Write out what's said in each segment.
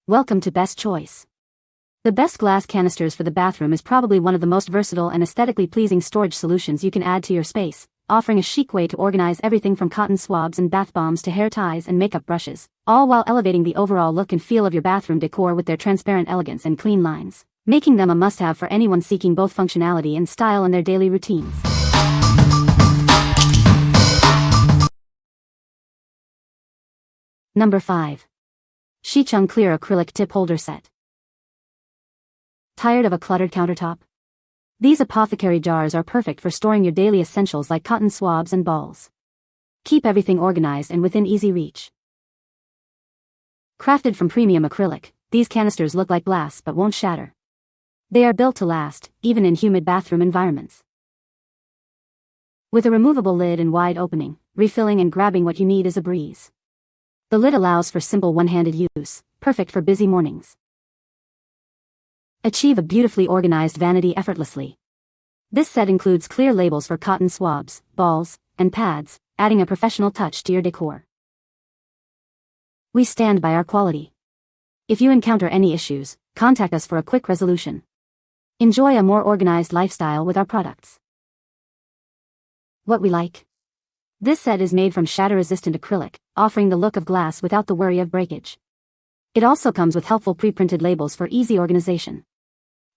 Welcome to Best Choice. The best glass canisters for the bathroom is probably one of the most versatile and aesthetically pleasing storage solutions you can add to your space, offering a chic way to organize everything from cotton swabs and bath bombs to hair ties and makeup brushes, all while elevating the overall look and feel of your bathroom decor with their transparent elegance and clean lines, making them a must-have for anyone seeking both functionality and style in their daily routines. Number 5. SheeChung Clear Acrylic Tip Holder Set. Tired of a cluttered countertop? These Apothecary jars are perfect for storing your daily essentials like cotton swabs and balls. Keep everything organized and within easy reach. Crafted from premium acrylic, these canisters look like glass but won't shatter. They are built to last, even in humid bathroom environments. With a removable lid and wide opening, refilling and grabbing what you need is a breeze. The lid allows for simple one-handed use, perfect for busy mornings. Achieve a beautifully organized vanity effortlessly. This set includes clear labels for cotton swabs, balls, and pads, adding a professional touch to your decor. We stand by our quality. If you encounter any issues, contact us for a quick resolution. Enjoy a more organized lifestyle with our products. What we like. This set is made from shatter-resistant acrylic, offering the look of glass without the worry of breakage. It also comes with helpful pre-printed labels for easy organization.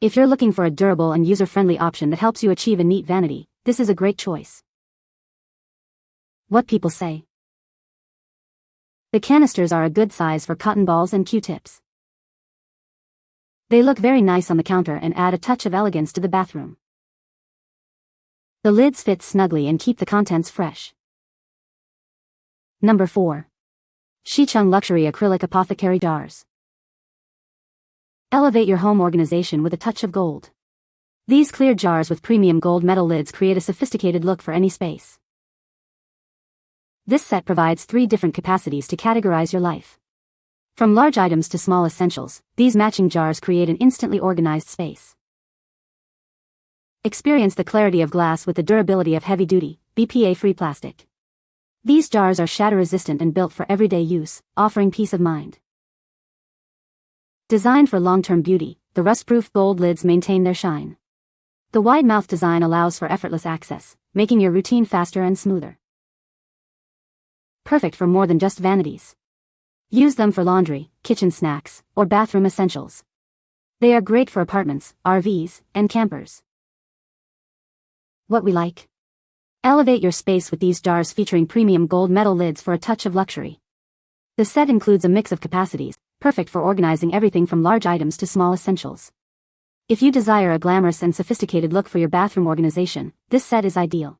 If you're looking for a durable and user-friendly option that helps you achieve a neat vanity, this is a great choice. What people say. The canisters are a good size for cotton balls and Qtips. They look very nice on the counter and add a touch of elegance to the bathroom. The lids fit snugly and keep the contents fresh. Number 4. SheeChung Luxury Acrylic Apothecary Jars. Elevate your home organization with a touch of gold. These clear jars with premium gold metal lids create a sophisticated look for any space. This set provides 3 different capacities to categorize your life. From large items to small essentials, these matching jars create an instantly organized space. Experience the clarity of glass with the durability of heavy-duty, BPA-free plastic. These jars are shatter-resistant and built for everyday use, offering peace of mind. Designed for long-term beauty, the rust-proof gold lids maintain their shine. The wide mouth design allows for effortless access, making your routine faster and smoother. Perfect for more than just vanities. Use them for laundry, kitchen snacks, or bathroom essentials. They are great for apartments, RVs, and campers. What we like. Elevate your space with these jars featuring premium gold metal lids for a touch of luxury. The set includes a mix of capacities, perfect for organizing everything from large items to small essentials. If you desire a glamorous and sophisticated look for your bathroom organization, this set is ideal.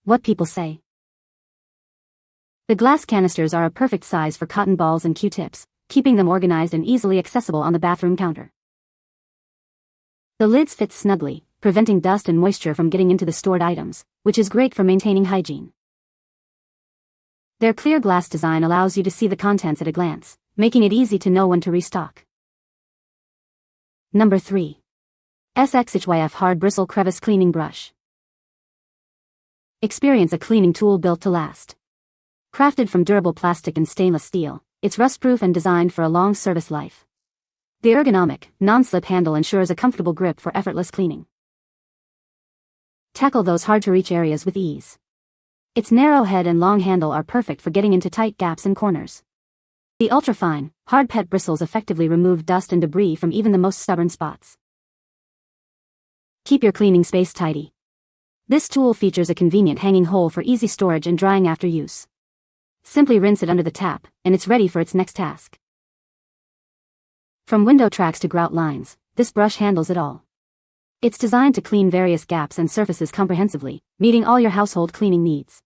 What people say. The glass canisters are a perfect size for cotton balls and Qtips, keeping them organized and easily accessible on the bathroom counter. The lids fit snugly, preventing dust and moisture from getting into the stored items, which is great for maintaining hygiene. Their clear glass design allows you to see the contents at a glance, making it easy to know when to restock. Number 3. SXhyf Hard Bristle Crevice Cleaning Brush. Experience a cleaning tool built to last. Crafted from durable plastic and stainless steel, it's rust-proof and designed for a long service life. The ergonomic, non-slip handle ensures a comfortable grip for effortless cleaning. Tackle those hard-to-reach areas with ease. Its narrow head and long handle are perfect for getting into tight gaps and corners. The ultra-fine, hard pet bristles effectively remove dust and debris from even the most stubborn spots. Keep your cleaning space tidy. This tool features a convenient hanging hole for easy storage and drying after use. Simply rinse it under the tap, and it's ready for its next task. From window tracks to grout lines, this brush handles it all. It's designed to clean various gaps and surfaces comprehensively, meeting all your household cleaning needs.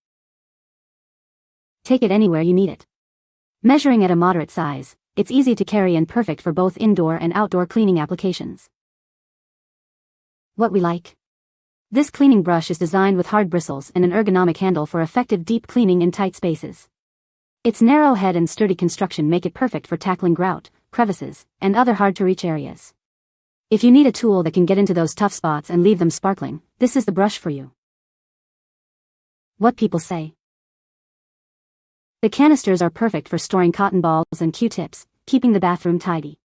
Take it anywhere you need it. Measuring at a moderate size, it's easy to carry and perfect for both indoor and outdoor cleaning applications. What we like. This cleaning brush is designed with hard bristles and an ergonomic handle for effective deep cleaning in tight spaces. Its narrow head and sturdy construction make it perfect for tackling grout, crevices, and other hard-to-reach areas. If you need a tool that can get into those tough spots and leave them sparkling, this is the brush for you. What people say. The canisters are perfect for storing cotton balls and Qtips, keeping the bathroom tidy.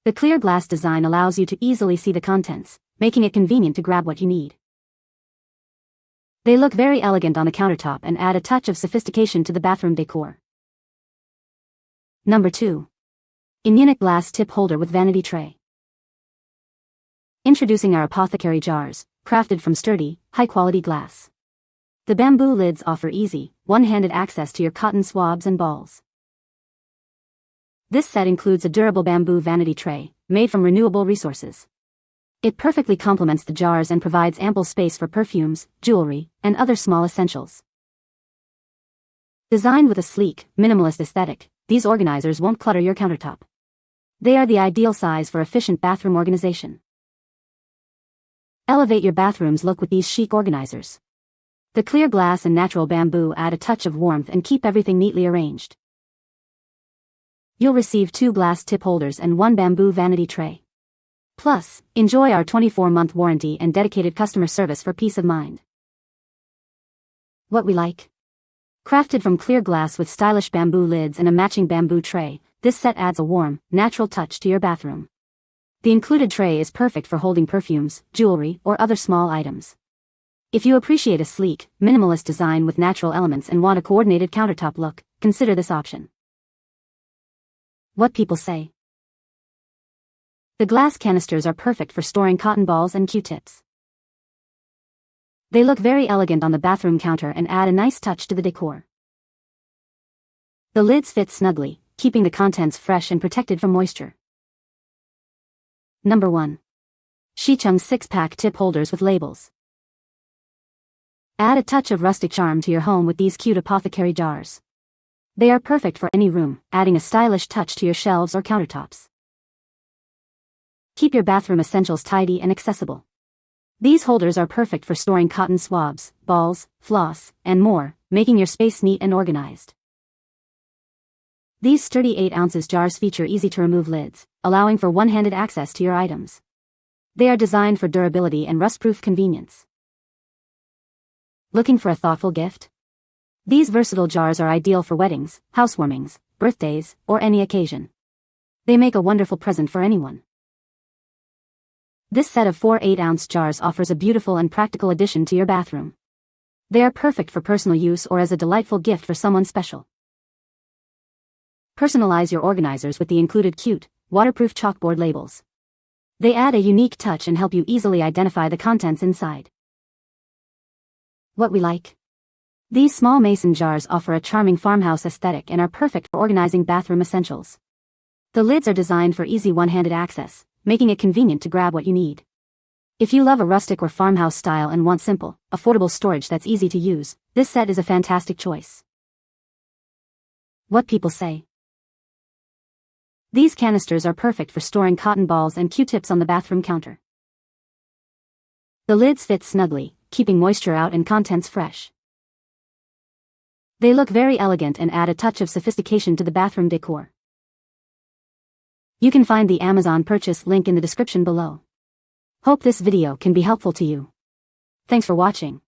The clear glass design allows you to easily see the contents, making it convenient to grab what you need. They look very elegant on the countertop and add a touch of sophistication to the bathroom decor. Number 2. INIUNIK glass tip holder with vanity tray. Introducing our Apothecary jars, crafted from sturdy, high-quality glass. The bamboo lids offer easy, one-handed access to your cotton swabs and balls. This set includes a durable bamboo vanity tray, made from renewable resources. It perfectly complements the jars and provides ample space for perfumes, jewelry, and other small essentials. Designed with a sleek, minimalist aesthetic, these organizers won't clutter your countertop. They are the ideal size for efficient bathroom organization. Elevate your bathroom's look with these chic organizers. The clear glass and natural bamboo add a touch of warmth and keep everything neatly arranged. You'll receive 2 glass tip holders and 1 bamboo vanity tray. Plus, enjoy our 24-month warranty and dedicated customer service for peace of mind. What we like? Crafted from clear glass with stylish bamboo lids and a matching bamboo tray, this set adds a warm, natural touch to your bathroom. The included tray is perfect for holding perfumes, jewelry, or other small items. If you appreciate a sleek, minimalist design with natural elements and want a coordinated countertop look, consider this option. What people say. The glass canisters are perfect for storing cotton balls and Qtips. They look very elegant on the bathroom counter and add a nice touch to the decor. The lids fit snugly, keeping the contents fresh and protected from moisture. Number 1. SheeChung 6-pack tip holders with labels. Add a touch of rustic charm to your home with these cute Apothecary jars. They are perfect for any room, adding a stylish touch to your shelves or countertops. Keep your bathroom essentials tidy and accessible. These holders are perfect for storing cotton swabs, balls, floss, and more, making your space neat and organized. These sturdy 8-ounce jars feature easy-to-remove lids, allowing for one-handed access to your items. They are designed for durability and rust-proof convenience. Looking for a thoughtful gift? These versatile jars are ideal for weddings, housewarmings, birthdays, or any occasion. They make a wonderful present for anyone. This set of 4 8-ounce jars offers a beautiful and practical addition to your bathroom. They are perfect for personal use or as a delightful gift for someone special. Personalize your organizers with the included cute, waterproof chalkboard labels. They add a unique touch and help you easily identify the contents inside. What we like? These small mason jars offer a charming farmhouse aesthetic and are perfect for organizing bathroom essentials. The lids are designed for easy one-handed access, making it convenient to grab what you need. If you love a rustic or farmhouse style and want simple, affordable storage that's easy to use, this set is a fantastic choice. What people say. These canisters are perfect for storing cotton balls and Qtips on the bathroom counter. The lids fit snugly, keeping moisture out and contents fresh. They look very elegant and add a touch of sophistication to the bathroom decor. You can find the Amazon purchase link in the description below. Hope this video can be helpful to you. Thanks for watching.